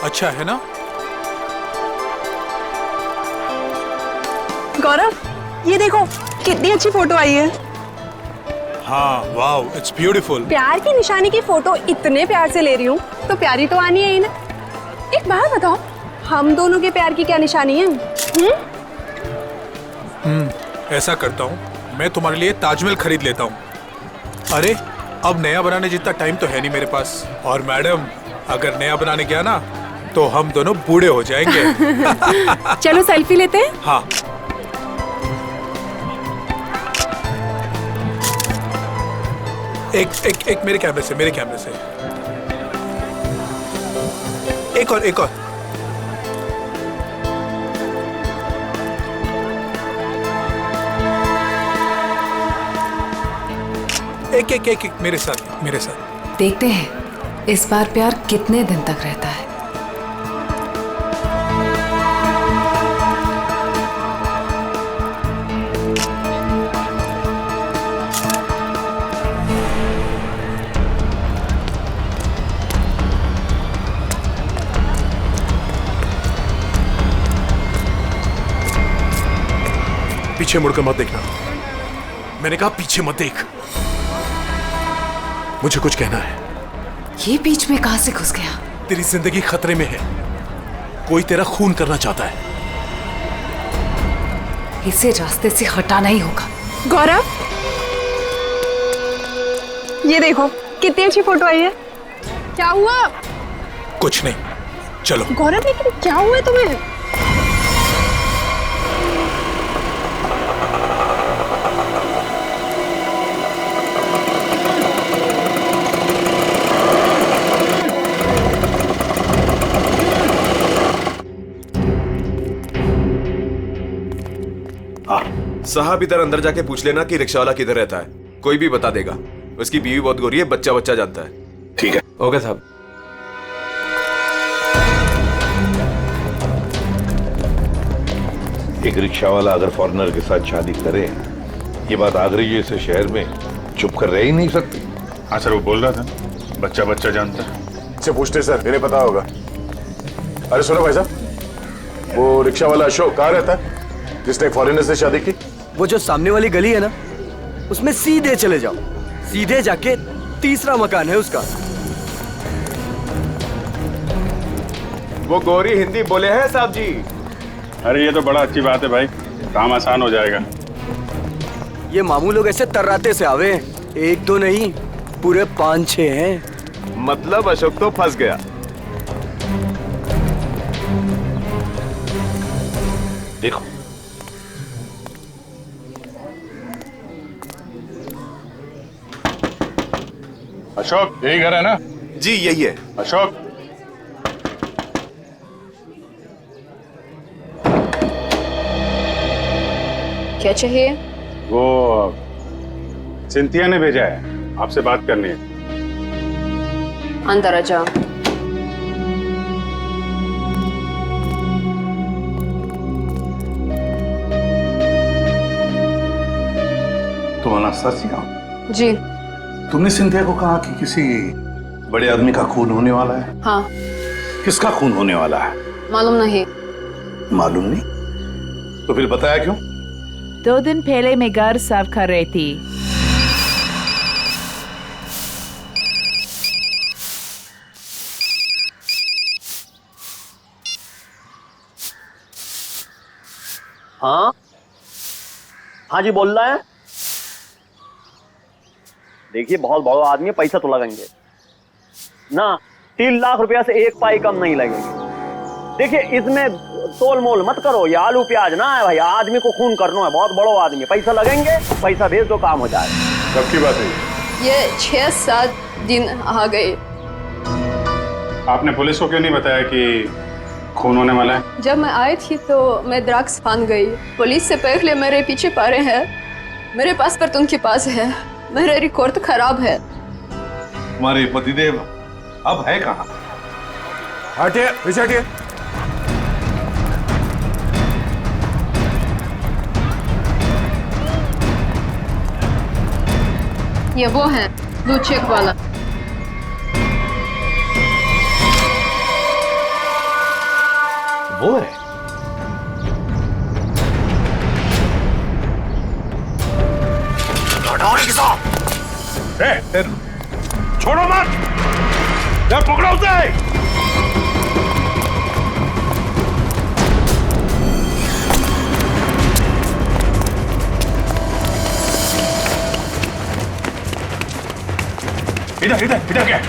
अच्छा है ना? गौरव, ये देखो कितनी अच्छी फोटो आई है। हाँ, वाओ, इट्स ब्यूटीफुल। प्यार की निशानी की फोटो इतने प्यार से ले रही हूँ तो प्यारी तो आनी है ही ना। एक बात बताओ, हम दोनों के प्यार की क्या निशानी है? ऐसा करता हूँ, मैं तुम्हारे लिए ताजमहल खरीद लेता हूँ। अरे, अब नया बनाने जितना टाइम तो है नहीं मेरे पास। और मैडम, अगर नया बनाने गया ना तो हम दोनों बूढ़े हो जाएंगे। चलो सेल्फी लेते हैं। हाँ। एक मेरे कैमरे से, एक और एक मेरे साथ। देखते हैं इस बार प्यार कितने दिन तक रहता है। पीछे मुड़कर मत देखना। मैंने कहा पीछे मत देख। मुझे कुछ कहना है। ये बीच में कहां से घुस गया? तेरी जिंदगी खतरे में है। कोई तेरा खून करना चाहता है। इसे रास्ते से हटाना ही होगा। गौरव, ये देखो कितनी अच्छी फोटो आई है। क्या हुआ? कुछ नहीं, चलो। गौरव, लेकिन क्या हुआ है तुम्हें? साहब, इधर अंदर जाके पूछ लेना कि रिक्शा वाला किधर रहता है। कोई भी बता देगा। उसकी बीवी बहुत गोरी है, बच्चा जानता है। ठीक है। ओके साहब। एक रिक्शा वाला अगर फॉरेनर के साथ शादी करे, ये बात आगरे जैसे शहर में चुप कर रह ही नहीं सकती। हाँ सर, वो बोल रहा था बच्चा जानता है। इससे पूछते सर, इन्हें पता होगा। अरे सुनो भाई साहब, वो रिक्शा वाला अशोक कहाँ रहता है जिसने फॉरेनर से शादी की? वो जो सामने वाली गली है ना, उसमें सीधे चले जाओ। सीधे जाके तीसरा मकान है उसका। वो गोरी हिंदी बोले हैं साहब जी। अरे ये तो बड़ा अच्छी बात है भाई, काम आसान हो जाएगा। ये मामू लोग ऐसे तर्राते से आवे हैं। एक दो नहीं, पूरे 5-6 हैं। मतलब अशोक तो फंस गया। देखो, अशोक, यही घर है ना? जी यही है। अशोक, क्या चाहिए? वो सिंथिया ने भेजा है, आपसे बात करनी है। अंदर आ जाओ। तुम अनास्तासिया हो? जी। तुमने सिंथिया को कहा कि किसी बड़े आदमी का खून होने वाला है? हाँ। किसका खून होने वाला है? मालूम नहीं। मालूम नहीं? तो फिर बताया क्यों? 2 दिन पहले मैं घर साफ कर रही थी। हाँ हाँ जी, बोल रहा है। देखिए, बहुत बड़ा आदमी है, पैसा तो लगेंगे ना। 3 लाख रुपया से एक पाई कम नहीं लगेंगे। देखिए, इसमें तोल मोल मत करो। ये आलू प्याज ना है भाई, आदमी को खून करना है। बहुत बड़ा आदमी है, पैसा लगेंगे, पैसा भेज दो, काम हो जाएगा। कब की बात है ये 6-7 दिन आ गए। आपने पुलिस को क्यों नहीं बताया कि खून होने वाला है? जब मैं आई थी तो मैं ड्रग्स फान गई। पुलिस से पहले मेरे पीछे पड़े हैं। मेरे पासपोर्ट उनके पास है। मेरा रिकॉर्ड खराब है। तुम्हारे पतिदेव अब है कहाँ? हटिए, पीछे हटिए। ये वो है ब्लू चेक वाला। वो है। छोड़ो मत, पकड़ो उसे। इधर इधर इधर क्या?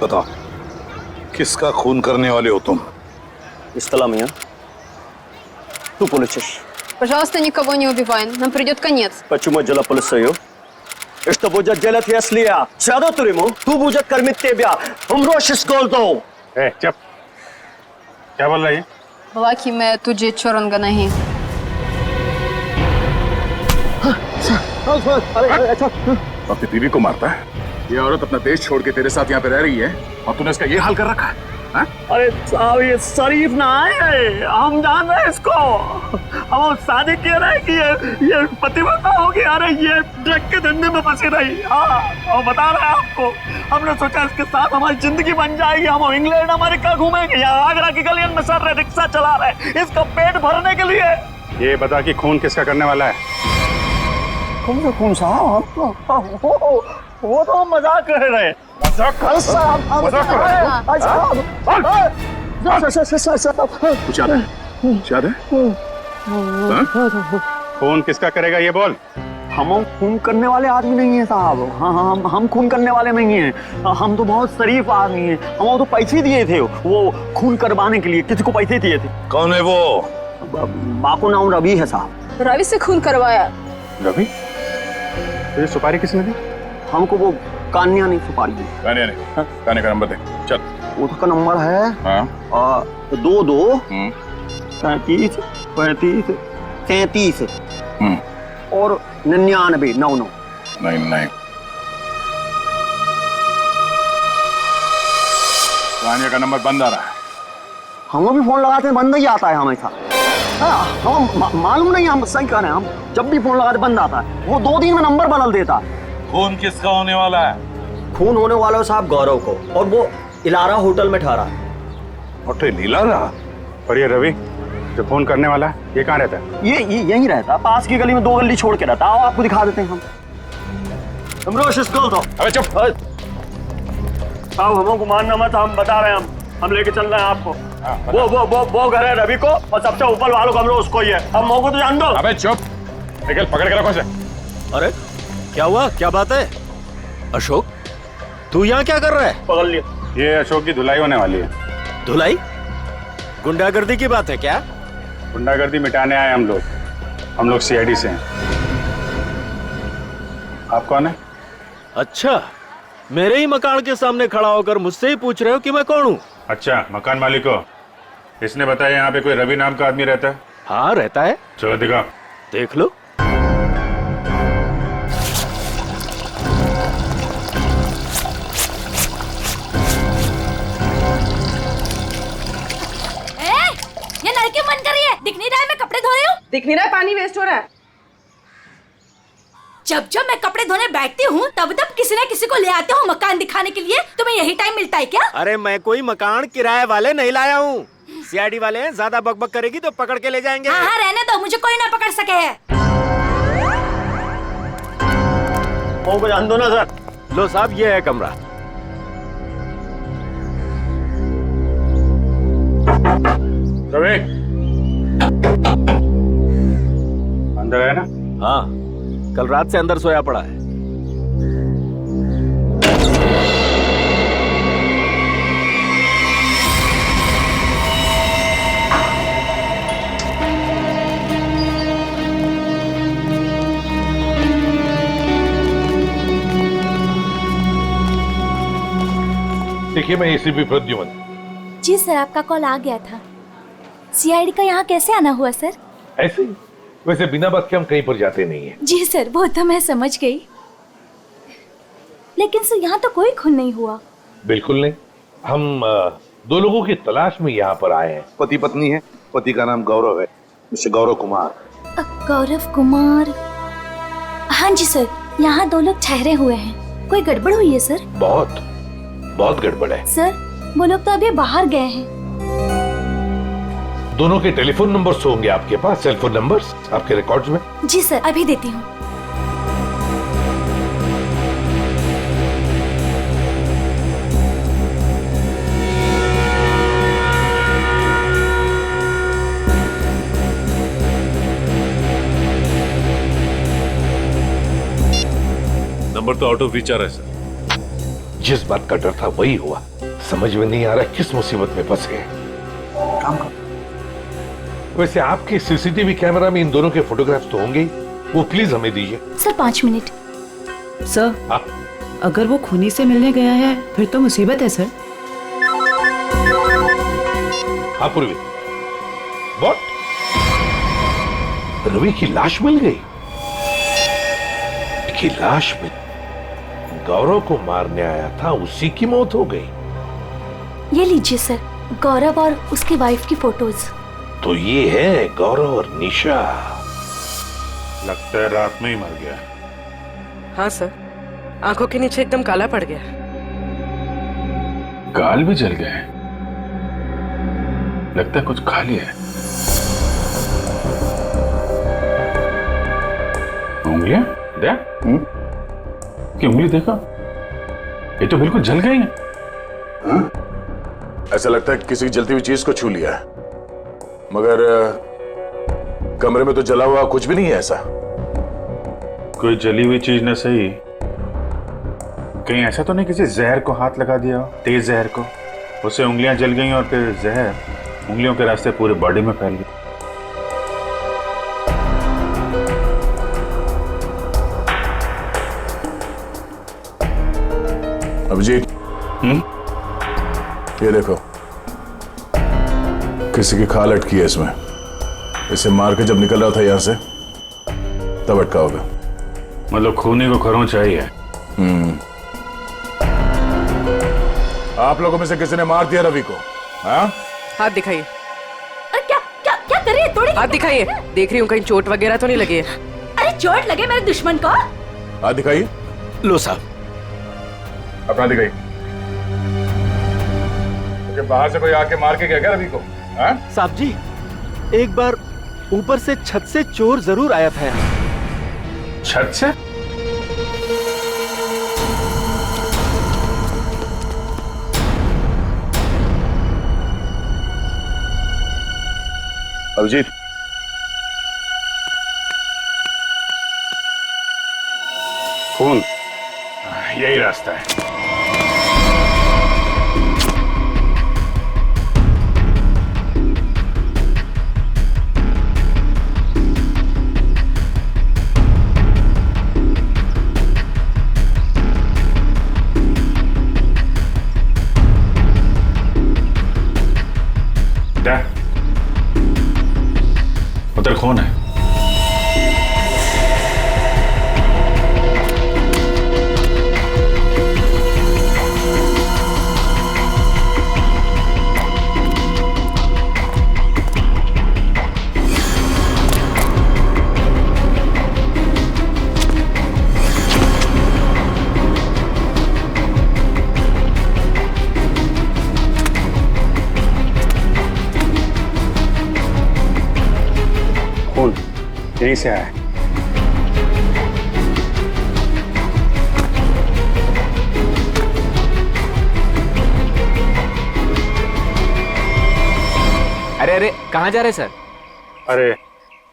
बताओ, किसका खून करने वाले हो तुम? Истала меня. Ту полицейский. Пожалуйста, никого не убивай, нам придет конец. Почему дела полицию? И что будет делать, если я сяду в тюрьму? Ту будет кормить тебя. Умрешь с голоду. चुप। क्या बोल रही है? बोला कि मैं तुझे छोड़ूंगा नहीं। अपनी बीवी को मारता है? ये औरत अपना देश छोड़ के तेरे साथ यहाँ पे रह रही है और तूने इसका ये हाल कर रखा है? अरे साहब, ये शरीफ ना है, हम जान रहे हैं इसको। हम शादी किए रहे कि ये पतिव्रता होगी। अरे ये ड्रग के धंधे में फंसी रही। हाँ, और बता रहे हैं आपको, हमने सोचा इसके साथ हमारी जिंदगी बन जाएगी। हम इंग्लैंड अमेरिका घूमेंगे, यहाँ आगरा की गलियों में सर रहे, रिक्शा चला रहे, इसका पेट भरने के लिए। ये बता कि खून किसका करने वाला है? खून साहब, वो तो हम मजाक कर रहे हैं। मजाक कर कुछ याद है? याद है? खून किसका करेगा ये बोल। हम खून करने वाले आदमी नहीं है साहब। हाँ, हम खून करने वाले नहीं हैं। हम तो बहुत शरीफ आदमी हैं। हम तो पैसे दिए थे वो खून करवाने के लिए, किसी को पैसे दिए थे। कौन है वो? माँ को नाम रवि है साहब। रवि से खून करवाया। रवि? ये सुपारी किसने दी? हमको वो कान्या नहीं सुपारी दी। कान्या ने? कान्या का नंबर दे। चल। उसका नंबर है 22 35 35 33 और 99 99 99। कान्या का नंबर बंद आ रहा है। हम भी फोन लगाते हैं, बंद ही आता है हमेशा। हम मालूम नहीं, हम सही कह रहे हैं। हम जब भी फोन लगाते बंद आता है। वो 2 दिन में नंबर बदल देता है। खून किसका होने वाला है? खून होने वाला है साहब गौरव को, और वो इलारा होटल में ठहरा है। होटल इलारा? और ये रवि जो फोन करने वाला है, ये कहाँ रहता है? ये यहीं रहता, पास की गली में 2 गली छोड़ के रहता। आओ आपको दिखा देते हैं हम। अबे चुप। साहब हमको मानना मत, हम बता रहे हैं। हम लेके चल रहे हैं आपको। वो घर है रवि को, और सबसे ऊपर वालों कमरा उसको ही है। हम मौको तो जान दो। अबे चुप, निकल, पकड़ के रखो इसे। अरे क्या हुआ, क्या बात है? अशोक, तू यहाँ क्या कर रहा है? पकड़ लिया। ये अशोक की धुलाई होने वाली है। धुलाई? गुंडागर्दी की बात है क्या? गुंडागर्दी मिटाने आए हम लोग CID से हैं। आप कौन है? अच्छा, मेरे ही मकान के सामने खड़ा होकर मुझसे ही पूछ रहे हो कि मैं कौन हूँ? अच्छा, मकान मालिक हो। इसने बताया यहाँ पे कोई रवि नाम का आदमी रहता है? हाँ, रहता है। चलो दिखाओ। देख लो। ये नल क्यों बंद कर रही है? दिख नहीं रहा है मैं कपड़े धो रही हूँ। दिख नहीं रहा है पानी वेस्ट हो रहा है। जब जब मैं कपड़े धोने बैठती हूँ तब तब किसी न किसी को ले आते हो मकान दिखाने के लिए। तुम्हें यही टाइम मिलता है क्या? अरे मैं कोई मकान किराए वाले नहीं लाया हूँ। सीआईडी वाले हैं, ज्यादा बकबक करेगी तो पकड़ के ले जाएंगे। हाँ हाँ रहने दो, मुझे कोई ना पकड़ सके है। को जान दो ना सर। लो साहब, ये है कमरा। रवि, अंदर है ना? हाँ, कल रात से अंदर सोया पड़ा है। देखिए, मैं एसीपी प्रद्युमन। जी सर, आपका कॉल आ गया था। सीआईडी का यहाँ कैसे आना हुआ सर? ऐसे ही, वैसे बिना बात के हम कहीं पर जाते नहीं है। जी सर, वो तो मैं समझ गई, लेकिन सर यहाँ तो कोई खून नहीं हुआ। बिल्कुल नहीं। हम दो लोगों की तलाश में यहाँ पर आए हैं। पति पत्नी है। पति का नाम गौरव है, मिस्टर गौरव कुमार। गौरव कुमार? हाँ जी सर, यहाँ 2 लोग ठहरे हुए हैं। कोई गड़बड़ हुई है सर? बहुत गड़बड़ है सर। वो लोग तो अभी बाहर गए हैं। दोनों के टेलीफोन नंबर्स होंगे आपके पास, सेलफोन नंबर्स आपके रिकॉर्ड्स में? जी सर, अभी देती हूँ। नंबर तो आउट ऑफ रीच आ रहा है सर। जिस बात का डर था वही हुआ। समझ में नहीं आ रहा किस मुसीबत में फंस गए। काम कर। वैसे आपके सीसीटीवी कैमरा में इन दोनों के फोटोग्राफ्स तो होंगे ही, वो प्लीज हमें दीजिए। Sir 5 minute. सर, हाँ? अगर वो खूनी से मिलने गया है फिर तो मुसीबत है सर। हाँ पूर्वी, व्हाट? रवि की लाश मिल गई? की लाश में गौरव को मारने आया था, उसी की मौत हो गई। ये लीजिए सर, गौरव और उसकी वाइफ की फोटोज। तो ये है गौरव और निशा। लगता है रात में ही मर गया। हाँ सर, आंखों के नीचे एकदम काला पड़ गया। गाल भी जल गए। लगता है कुछ खा लिया है। उंगलियां देख। की उंगली देखो, ये तो बिल्कुल जल गई है। ऐसा लगता है किसी जलती हुई चीज को छू लिया है, मगर कमरे में तो जला हुआ कुछ भी नहीं है। ऐसा कोई जली हुई चीज न सही, कहीं ऐसा तो नहीं किसी जहर को हाथ लगा दिया हो, तेज जहर को, उससे उंगलियां जल गई और फिर जहर उंगलियों के रास्ते पूरे बॉडी में फैल गई। अभिजीत, ये देखो, किसी की खाल अटकी है इसमें। इसे मार के जब निकल रहा था यहां से तब अटका होगा। मतलब खूनी को खरोंच चाहिए। आप लोगों में से किसी ने मार दिया रवि को? हाँ? हाथ दिखाइए। क्या क्या क्या कर रही है? तोड़ी हाथ दिखाइए। देख रही हूँ कहीं चोट वगैरह तो नहीं लगी है। अरे चोट लगे मेरे दुश्मन को? हाथ दिखाइए। लो साहब, अपना दिखाइए। तो बाहर से कोई आके मार के क्या रवि को? हाँ? साहब जी, एक बार ऊपर से छत से चोर जरूर आया था यहाँ। छत से? अभिजीत, खून यही रास्ता है। उधर कौन है? यहीं से आया। अरे कहाँ जा रहे सर? अरे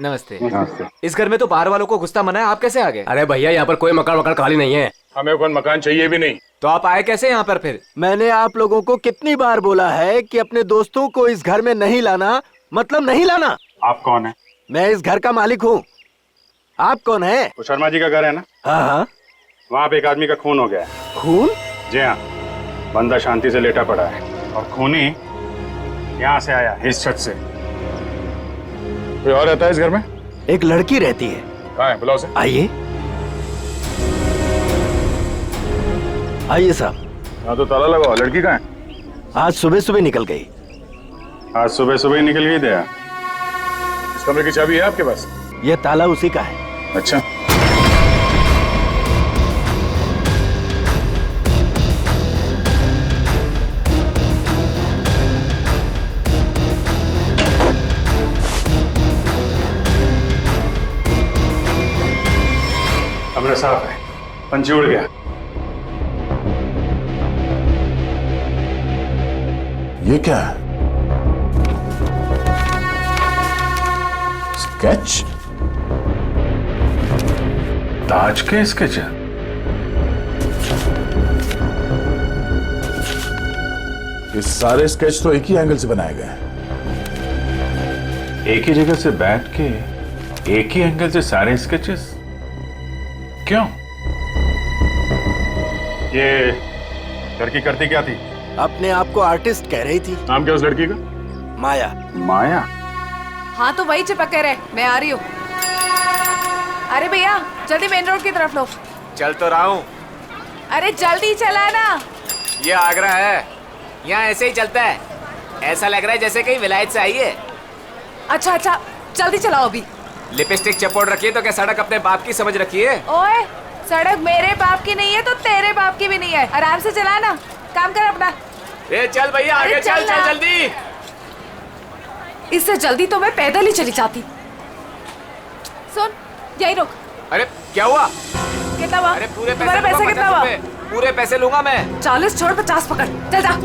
नमस्ते। नमस्ते। इस घर में तो बाहर वालों को घुसता मना है, आप कैसे आ गए? अरे भैया यहाँ पर कोई मकान खाली नहीं है। हमें कोई मकान चाहिए भी नहीं। तो आप आए कैसे यहाँ पर फिर? मैंने आप लोगों को कितनी बार बोला है कि अपने दोस्तों को इस घर में नहीं लाना, मतलब नहीं लाना। आप कौन है? मैं इस घर का मालिक हूँ। आप कौन है? वो शर्मा जी का घर है ना? हाँ हाँ। वहाँ पे एक आदमी का खून हो गया है। खून? जी हाँ, बंदा शांति से लेटा पड़ा है और खूनी यहाँ से आया, इस छत से। कोई और रहता है इस घर में? एक लड़की रहती है। कहाँ है? बुलाओ उसे। आइए आइए साहब। यहाँ तो ताला लगाओ। लड़की कहाँ है? आज सुबह सुबह निकल गई। आज सुबह सुबह ही निकल गई दया। इस कमरे की चाबी है आपके पास? यह ताला उसी का है। अच्छा। कमरा साफ है, पंछी उड़ गया। ये क्या है? स्केच? ताज के स्केच है। ये सारे स्केच तो एक ही एंगल से बनाए गए हैं। एक ही जगह से बैठ के एक ही एंगल से सारे स्केचेस क्यों? ये लड़की करती क्या थी? अपने आप को आर्टिस्ट कह रही थी। नाम क्या उस लड़की का? माया। माया? हाँ तो वही चिपक रहे, मैं आ रही हूँ। अरे भैया जल्दी मेन रोड की तरफ लो। चल तो रहा हूँ। अरे जल्दी चला ना। ये आगरा है, यहाँ ऐसे ही चलता है। ऐसा लग रहा है जैसे कहीं विलायत से आई है। अच्छा अच्छा जल्दी चलाओ अभी। लिपस्टिक चपोड़ रखिए तो क्या सड़क अपने बाप की समझ रखी है? ओए सड़क मेरे बाप की नहीं है तो तेरे बाप की भी नहीं है। आराम से चला ना, काम कर अपना। ए चल भैया आगे चल चल जल्दी। इससे जल्दी तो मैं पैदल ही चली जाती। सुन यही रुक। अरे क्या हुआ? कितना हुआ? अरे पूरे तुम्हारे पैसे कितना हुआ? पूरे पैसे लूंगा मैं। 40 छोड़ 50 पकड़, चल जा।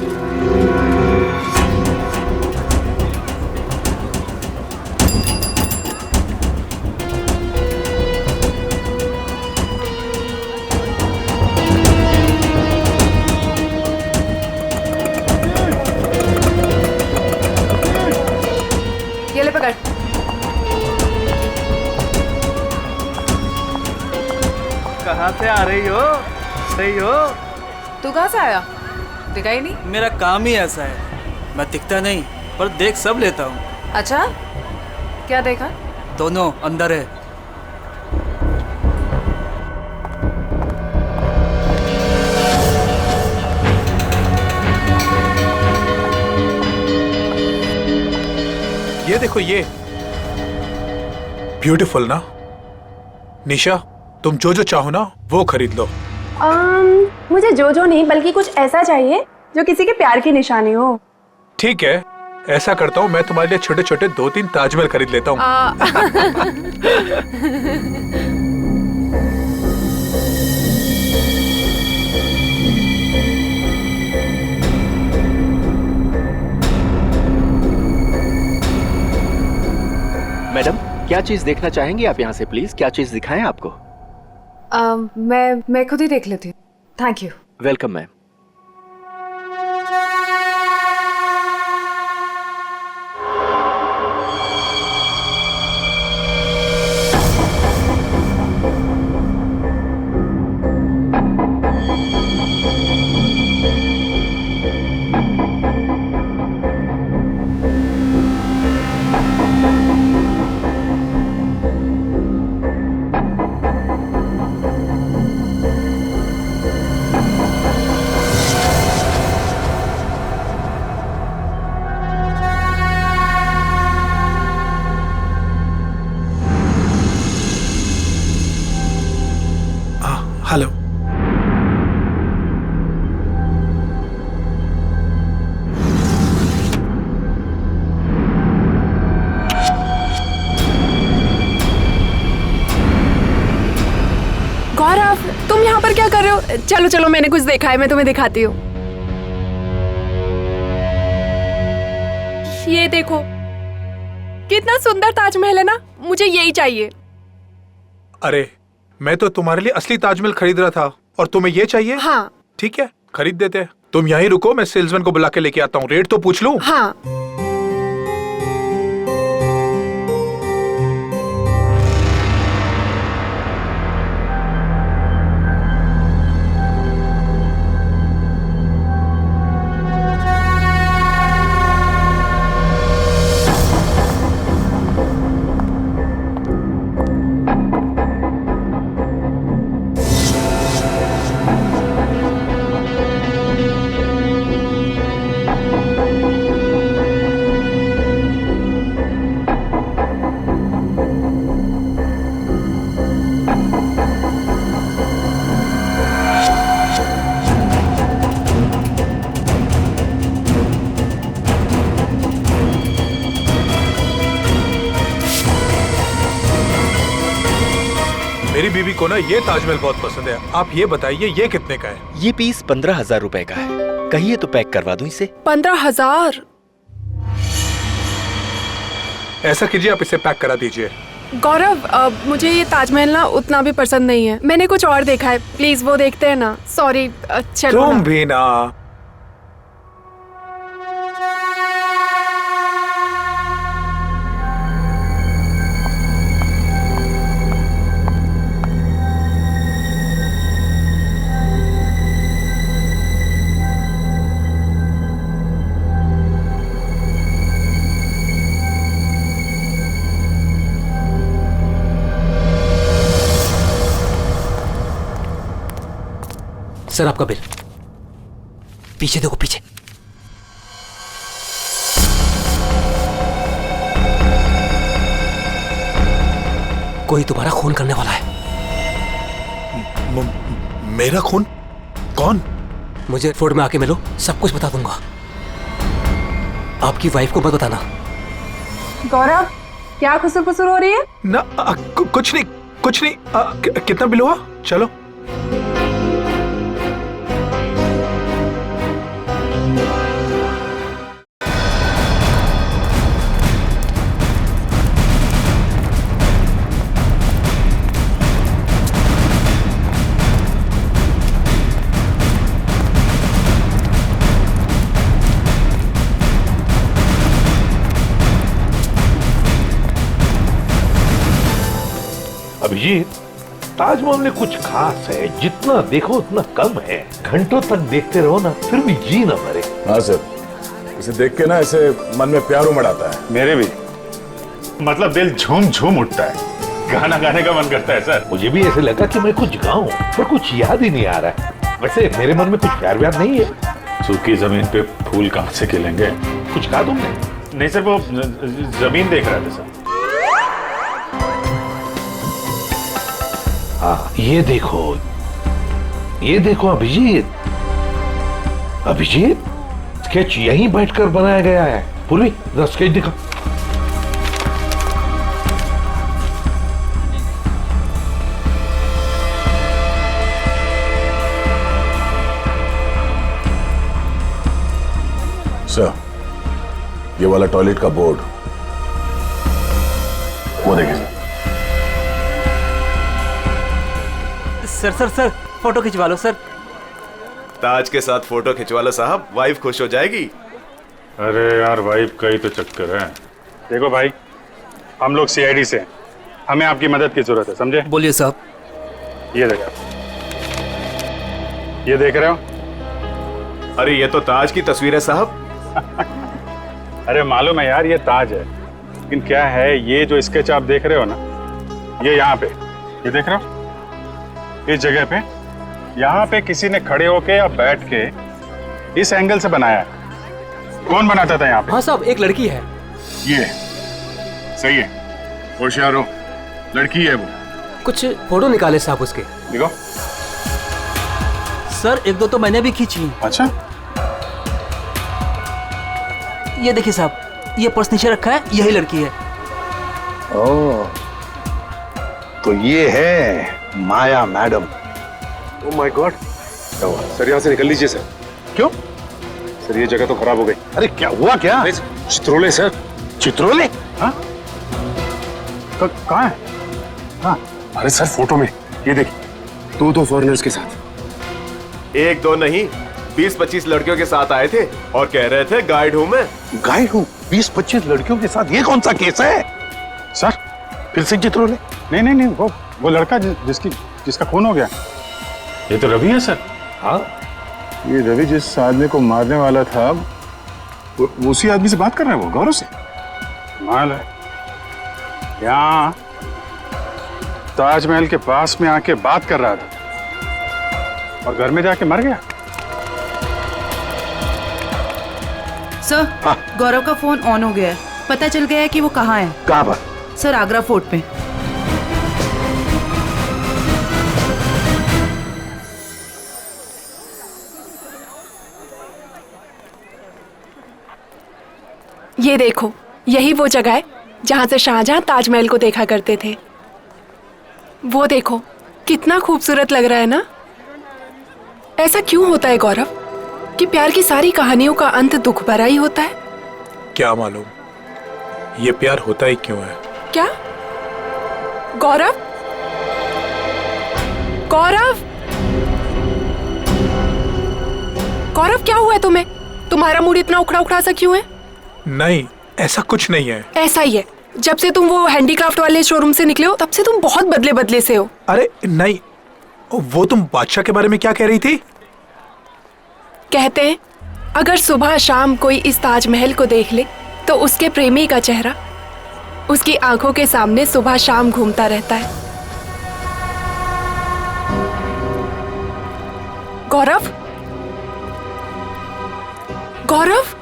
ये ले पकड़। कहाँ से आ रही हो? तू कहाँ से आया? दिखा ही नहीं। मेरा काम ही ऐसा है, मैं दिखता नहीं पर देख सब लेता हूँ। अच्छा क्या देखा? दोनों अंदर है। ये देखो, ये ब्यूटीफुल ना। निशा तुम जो जो चाहो ना वो खरीद लो। मुझे जो जो नहीं बल्कि कुछ ऐसा चाहिए जो किसी के प्यार की निशानी हो। ठीक है, ऐसा करता हूँ, मैं तुम्हारे लिए छोटे छोटे 2-3 ताजमहल खरीद लेता हूँ। मैडम क्या चीज देखना चाहेंगी आप यहाँ से? प्लीज क्या चीज दिखाएं आपको? मैं खुद ही देख लेती हूँ। Thank you. Welcome ma'am. यहाँ पर क्या कर रहे हो? चलो चलो, मैंने कुछ देखा है, मैं तुम्हें दिखाती हूँ। ये देखो, कितना सुंदर ताजमहल है ना, मुझे यही चाहिए। अरे मैं तो तुम्हारे लिए असली ताजमहल खरीद रहा था और तुम्हें ये चाहिए? हाँ। ठीक है, खरीद देते हैं। तुम यहीं रुको, मैं सेल्समैन को बुला के लेके आता हूँ। रेट तो पूछ लूं? हाँ। मेरी बीवी को ना ये ताजमहल बहुत पसंद है। आप ये बताइए ये कितने का है? ये पीस 15,000 रुपए का है। कहिए तो पैक करवा दूं इसे। 15,000? ऐसा कीजिए, आप इसे पैक करा दीजिए। गौरव, मुझे ये ताजमहल ना उतना भी पसंद नहीं है, मैंने कुछ और देखा है। प्लीज वो देखते हैं ना। सॉरी, चलो। तुम भी ना। सर आपका बिल। पीछे देखो, पीछे। कोई तुम्हारा खून करने वाला है। मेरा खून? कौन? मुझे फोर्ट में आके मिलो, सब कुछ बता दूंगा। आपकी वाइफ को मत बताना। गौरव, क्या खुसर फुसर हो रही है? ना कुछ नहीं, कुछ नहीं। कितना बिल हुआ? चलो। अभिजीत, ताजमहल में कुछ खास है, जितना देखो उतना कम है। घंटों तक देखते रहो ना, फिर भी जी ना भरे। हाँ सर, इसे देख के ना ऐसे मन में प्यार उमड़ आता है। मेरे भी, मतलब दिल झूम झूम उठता है। गाना गाने का मन करता है सर। मुझे भी ऐसे लगा कि मैं कुछ गाऊं, पर कुछ याद ही नहीं आ रहा है। वैसे मेरे मन में कुछ प्यार व्यार नहीं है। सूखी जमीन पे फूल कहाँ से खिलेंगे? कुछ कहा तुमने? नहीं सर, वो जमीन देख रहा था सर। हाँ, ये देखो अभिजीत। अभिजीत, स्केच यहीं बैठकर बनाया गया है। पूर्वी, जरा स्केच दिखा। सर, ये वाला टॉयलेट का बोर्ड, वो देखिए सर। सर फोटो खिंचवा लो सर। ताज के साथ फोटो खिंचवा लो साहब, वाइफ खुश हो जाएगी। अरे यार, वाइफ का ही तो चक्कर है। देखो भाई, हम लोग सीआईडी से हैं, हमें आपकी मदद की जरूरत है, समझे? बोलिए साहब। ये देखो, ये देख रहे हो? अरे ये तो ताज की तस्वीर है साहब। अरे मालूम है यार, ये ताज है, लेकिन क्या है, ये जो स्केच आप देख रहे हो ना, ये यहाँ पे, ये देख रहे हो, इस जगह पे, यहाँ पे किसी ने खड़े होके या बैठ के इस एंगल से बनाया है। कौन बनाता था यहाँ पे? हाँ साहब, एक लड़की है। ये सही है, होशियार हो, लड़की है वो। कुछ फोटो निकाले साहब उसके। देखो सर, एक दो तो मैंने भी खींची। अच्छा, ये देखिए साहब, ये पर्स नीचे रखा है, यही लड़की है। ओह, तो ये है माया मैडम। ओह माय गॉड, क्या हुआ सर? यहाँ से निकल लीजिए सर। क्यों सर ये जगह तो खराब हो गई। अरे क्या हुआ? क्या चित्रोले सर। चित्रोले? हाँ कहाँ है? हाँ अरे सर फोटो में ये देखिए, दो फॉरेनर्स के साथ। एक दो नहीं, 20-25 लड़कियों के साथ आए थे और कह रहे थे गाइड हूं मैं। गाइड हूँ? 20-25 लड़कियों के साथ? ये कौन सा केस है सर? फिर से चित्रोले? नहीं, वो लड़का जिसका खून हो गया, ये तो रवि है सर। हाँ ये रवि जिस आदमी को मारने वाला था, वो उसी आदमी से बात कर रहा है, वो गौरव से। माल है यहाँ ताजमहल के पास में आके बात कर रहा था और घर में जाके मर गया। सर गौरव का फोन ऑन हो गया है, पता चल गया है कि वो कहाँ है। कहाँ पर? सर आगरा फोर्ट पे। ये देखो, यही वो जगह है जहाँ से शाहजहां ताजमहल को देखा करते थे। वो देखो कितना खूबसूरत लग रहा है ना। ऐसा क्यों होता है गौरव कि प्यार की सारी कहानियों का अंत दुख भरा ही होता है? क्या मालूम ये प्यार होता ही क्यों है। क्या? गौरव, गौरव, गौरव क्या हुआ है तुम्हें? तुम्हारा मूड इतना उखड़ा उखड़ा सा क्यों है? नहीं ऐसा कुछ नहीं है। ऐसा ही है, जब से तुम वो हैंडीक्राफ्ट वाले शोरूम से निकले हो तब से तुम बहुत बदले बदले से हो। अरे नहीं, वो तुम बादशाह के बारे में क्या कह रही थी? कहते हैं अगर सुबह शाम कोई इस ताजमहल को देख ले तो उसके प्रेमी का चेहरा उसकी आंखों के सामने सुबह शाम घूमता रहता है। गौरव, गौरव,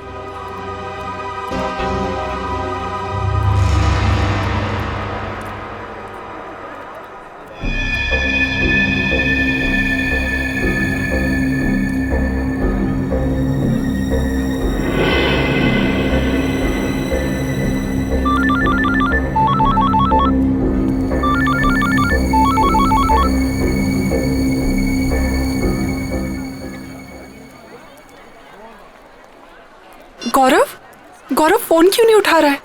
गौरव, गौरव फोन क्यों नहीं उठा रहा है?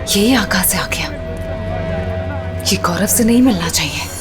ये यहाँ कहाँ से आ गया? ये गौरव से नहीं मिलना चाहिए।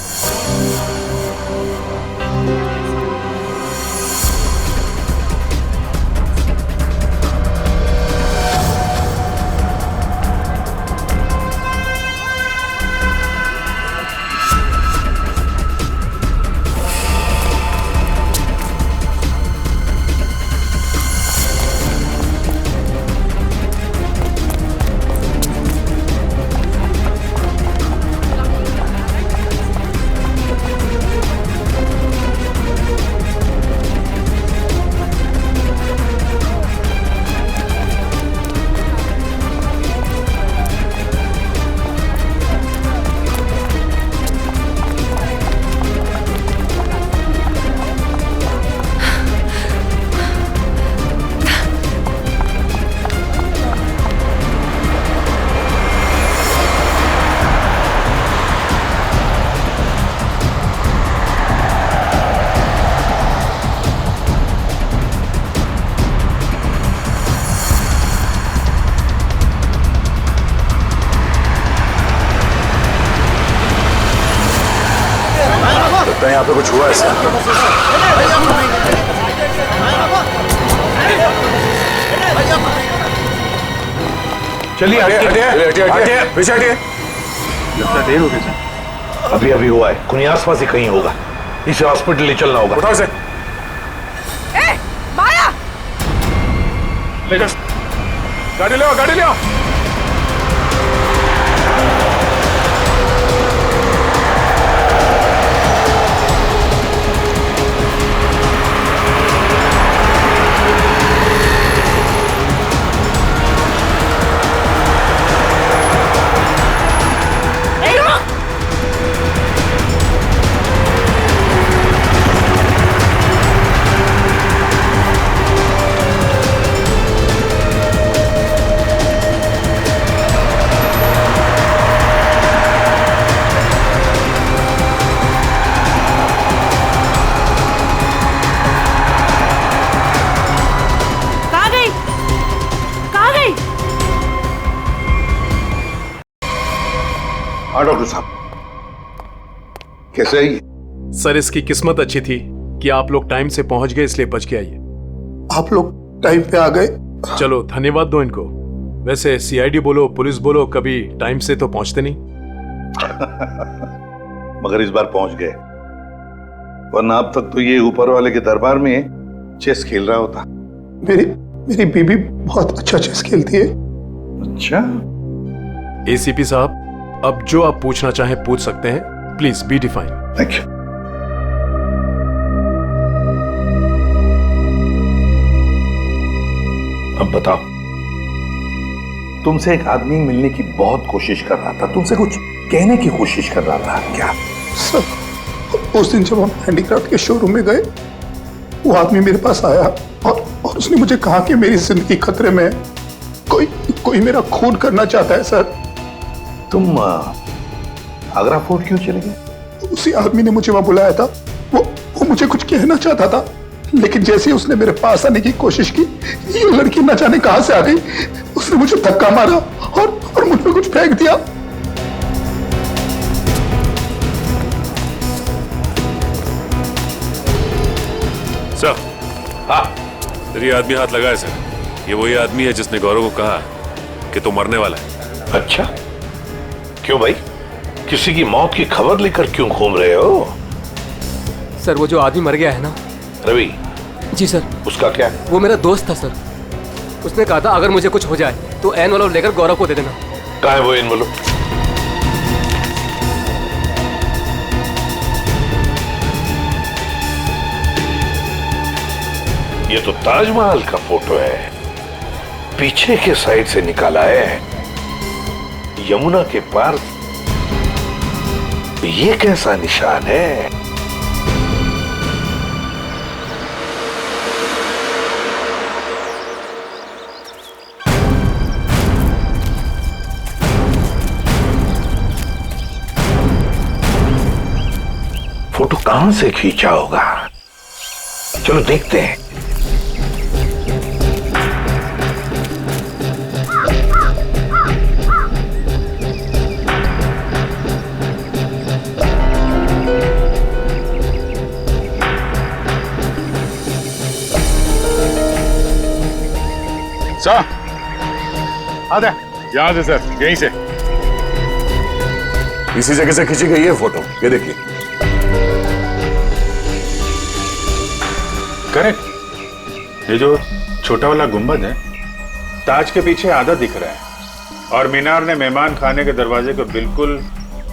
यहाँ पे कुछ हुआ है चलिए हटिए, पीछे हटिए। लगता देर हो गई सर। अभी अभी हुआ है, कोई आसपास ही कहीं होगा। इसे हॉस्पिटल ले चलना होगा। उठाओ इसे। माया! गाड़ी ले आओ, गाड़ी ले आओ। हाँ डॉक्टर साहब, कैसे है? सर इसकी किस्मत अच्छी थी कि आप लोग टाइम से पहुंच गए, इसलिए बच के आइए। आप लोग टाइम पे आ गए। चलो धन्यवाद दो इनको। वैसे सीआईडी बोलो पुलिस बोलो, कभी टाइम से तो पहुंचते नहीं। मगर इस बार पहुंच गए, वरना अब तक तो ये ऊपर वाले के दरबार में चेस खेल रहा होता। मेरी बीबी बहुत अच्छा चेस खेलती है। अच्छा। एसीपी साहब, अब जो आप पूछना चाहें पूछ सकते हैं। Please be define. Thank you. अब बताओ, तुमसे एक आदमी मिलने की बहुत कोशिश कर रहा था, तुमसे कुछ कहने की कोशिश कर रहा था क्या? सर, उस दिन जब हम हैंडीक्राफ्ट के शोरूम में गए, वो आदमी मेरे पास आया और उसने मुझे कहा कि मेरी जिंदगी खतरे में है, कोई मेरा खून करना चाहता है। सर, तुम आगरा फोर्ट क्यों चले गए? उसी आदमी ने मुझे वहां बुलाया था। वो मुझे कुछ कहना चाहता था, लेकिन जैसे ही उसने मेरे पास आने की कोशिश की, ये लड़की न जाने कहां से आ गई। उसने मुझे धक्का मारा और मुझ पे कुछ फेंक दिया। सर, हाँ, ये आदमी हाथ लगाए सर। ये वही आदमी है जिसने गौरव को कहा कि तू मरने वाला है। अच्छा, क्यों भाई? किसी की मौत की खबर लेकर क्यों घूम रहे हो? सर, वो जो आदमी मर गया है ना, रवि। जी सर। उसका क्या? वो मेरा दोस्त था सर। उसने कहा था अगर मुझे कुछ हो जाए तो एनवेलप लेकर गौरव को दे देना। कहाँ है वो एनवेलप? ये तो ताजमहल का फोटो है, पीछे के साइड से निकाला है, यमुना के पार। ये कैसा निशान है? फोटो कहां से खींचा होगा? चलो देखते हैं। सर, आधा यहाँ से सर, यहीं से। इसी जगह से खींची गई है फोटो, ये देखिए। करेक्ट। ये जो छोटा वाला गुंबद है, ताज के पीछे आधा दिख रहा है, और मीनार ने मेहमान खाने के दरवाजे को बिल्कुल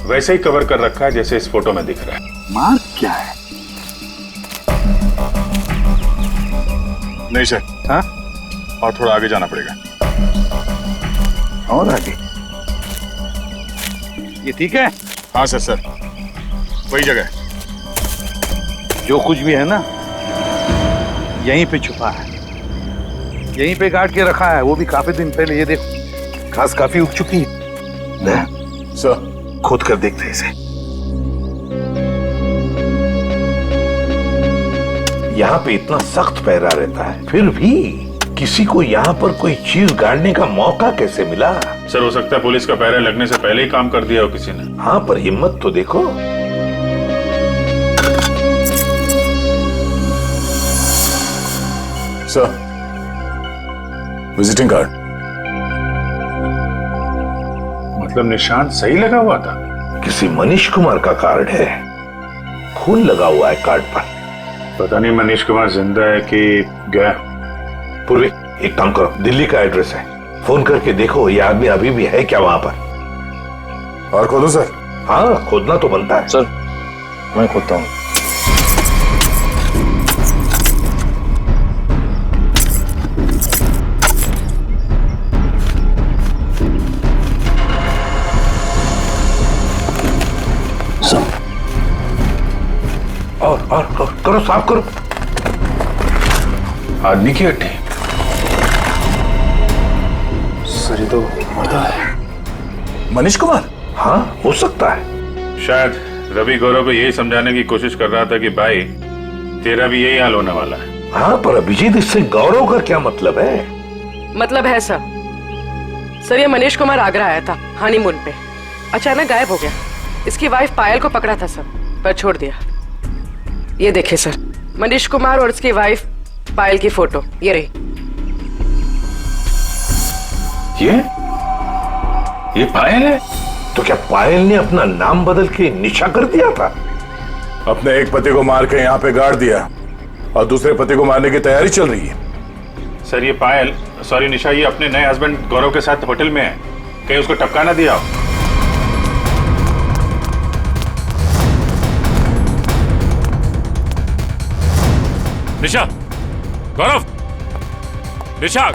वैसे ही कवर कर रखा है जैसे इस फोटो में दिख रहा है। मार्क क्या है? नहीं सर, हाँ, और थोड़ा आगे जाना पड़ेगा। और आगे? ये ठीक है? हाँ सर, वही जगह। जो कुछ भी है ना, यहीं पे छुपा है, यहीं पे गाड़ के रखा है, वो भी काफी दिन पहले। ये देखो, घास काफी उग चुकी है। सर, खोद कर देखते हैं इसे। यहाँ पे इतना सख्त पहरा रहता है, फिर भी किसी को यहाँ पर कोई चीज गाड़ने का मौका कैसे मिला? सर, हो सकता है पुलिस का पहरा लगने से पहले ही काम कर दिया हो किसी ने। हाँ, पर हिम्मत तो देखो। Sir, visiting card. मतलब निशान सही लगा हुआ था? किसी मनीष कुमार का कार्ड है, खून लगा हुआ है कार्ड पर। पता नहीं मनीष कुमार जिंदा है कि गया। पूर्वी, एक काम करो, दिल्ली का एड्रेस है, फोन करके देखो ये आदमी अभी भी है क्या वहां पर। और खोदो सर? हाँ, खोदना तो बनता है। सर, मैं खोदता हूँ। और करो, साफ करो। आदमी की हड्डी। सर, ये तो मर्दा है। मनीष कुमार? हाँ, हो सकता है। शायद रवि गौरव को यही समझाने की कोशिश कर रहा था कि भाई तेरा भी यही हाल होने वाला है। हाँ, पर अभिजीत, इससे गौरव का क्या मतलब है? मतलब है सर, ये मनीष कुमार आगरा आया था हनीमून पे, अचानक गायब हो गया। इसकी वाइफ पायल को पकड़ा था सर, पर छोड़ दिया। ये देखिए सर, मनीष कुमार और उसकी वाइफ पायल की फोटो ये रही। ये पायल है? तो क्या पायल ने अपना नाम बदल के निशा कर दिया था? अपने एक पति को मार के यहाँ पे गाड़ दिया और दूसरे पति को मारने की तैयारी चल रही है। सर, ये पायल, सॉरी निशा, ये अपने नए हस्बैंड गौरव के साथ होटल में है, कहीं उसको टपका ना दिया हो। निशा, गौरव, निशा।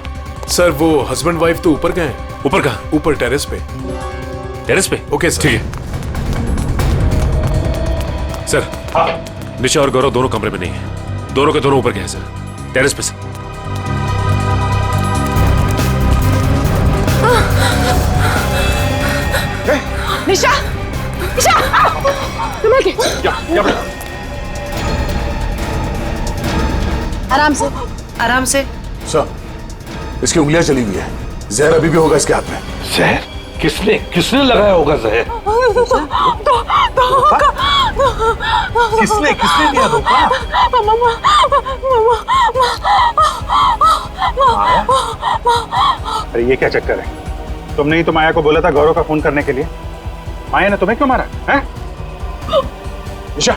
सर, वो हस्बैंड वाइफ तो ऊपर गए हैं। ऊपर कहाँ? ऊपर टेरेस पे। टेरेस पे? Okay sir. ठीक है सर। निशा और गौरव दोनों कमरे में नहीं है, दोनों के दोनों ऊपर गए हैं सर, टेरेस पे सर। निशा, निशा, संभल के। आराम से, आराम से। सर, इसकी उंगलियां चली हुई है, जहर अभी भी होगा इसके हाथ में। जहर? किसने लगाया होगा जहर? किसने दिया धोखा? अरे ये क्या चक्कर है? तुमने ही तो माया को बोला था गौरव का फोन करने के लिए। माया ने तुम्हें क्यों मारा है? निशा,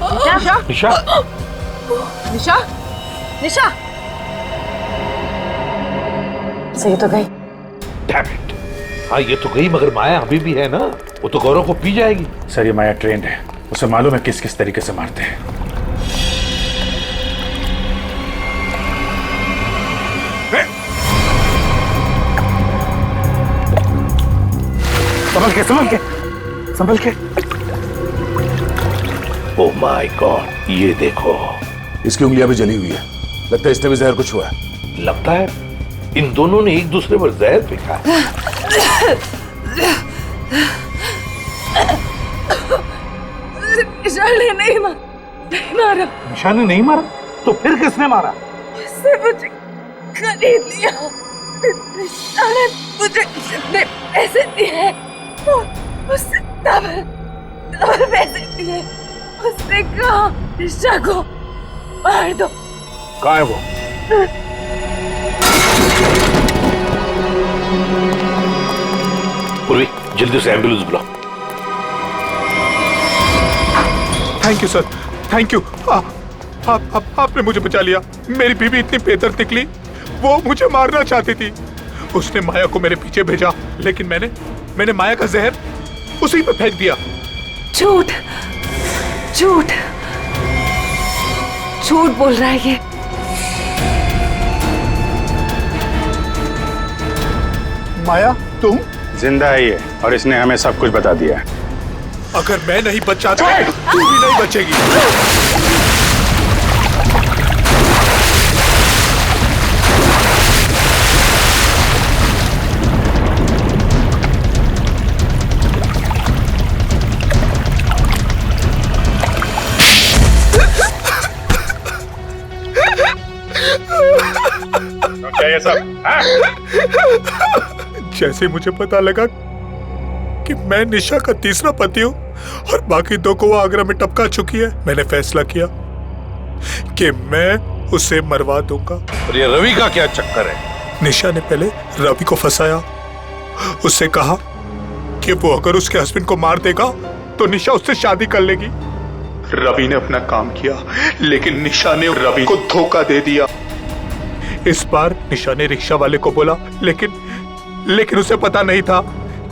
निशा, निशा, निशा, निशा। सही तो गई। Damn it! हाँ, ये तो गई, मगर माया अभी भी है ना, वो तो गौरव को पी जाएगी। सर, ये माया ट्रेंड है, उसे मालूम है किस किस तरीके से मारते हैं। संभल के, संभल के, संभल के। ओह माय गॉड, ये देखो, इसकी उंगलियां भी जली हुई है, लगता है इसने भी जहर कुछ हुआ है। लगता है इन दोनों ने एक दूसरे पर जहर फेंका है। निशा ने नहीं मारा। निशा ने नहीं मारा? तो फिर किसने मारा? उसने मुझे खरीद लिया। निशा ने मुझे जितने पैसे दिए उससे डबल पैसे दिए। उसने कहा निशा को मार दो। कहाँ है वो? पूर्वी, जल्दी से एम्बुलेंस बुलाओ। Thank you sir, thank you. आपने मुझे बचा लिया। मेरी बीवी इतनी बेदर्द निकली, वो मुझे मारना चाहती थी। उसने माया को मेरे पीछे भेजा, लेकिन मैंने माया का जहर उसी पे फेंक दिया। झूठ, झूठ, झूठ बोल रहा है ये। माया, तुम? जिंदा है ये, और इसने हमें सब कुछ बता दिया है। अगर मैं नहीं बच जाता तू भी नहीं बचेगी। क्या ये सब? जैसे मुझे पता लगा कि मैं निशा का तीसरा पति हूं और बाकी दो को वो आगरा में टपका चुकी है, मैंने फैसला किया कि मैं उसे मरवा दूंगा। और ये रवि का क्या चक्कर है? निशा ने पहले रवि को फंसाया, उससे कहा कि वो अगर उसके हस्बैंड को मार देगा तो निशा उससे शादी कर लेगी। रवि ने अपना काम किया, लेकिन निशा ने रवि को धोखा दे दिया। इस बार निशा ने रिक्शा वाले को बोला, लेकिन उसे पता नहीं था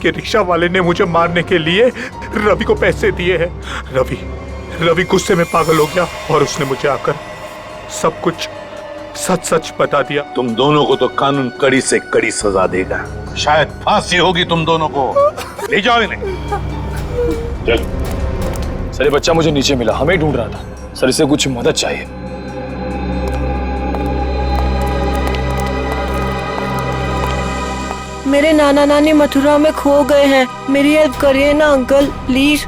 कि रिक्शा वाले ने मुझे मारने के लिए रवि को पैसे दिए हैं। रवि गुस्से में पागल हो गया और उसने मुझे आकर सब कुछ सच बता दिया। तुम दोनों को तो कानून कड़ी से कड़ी सजा देगा, शायद फांसी होगी तुम दोनों को। ले जाओ इन्हें। चल। सर ये बच्चा मुझे नीचे मिला, हमें ढूंढ रहा था सर, इसे कुछ मदद चाहिए। मेरे नाना नानी मथुरा में खो गए हैं, मेरी हेल्प करिए ना अंकल प्लीज।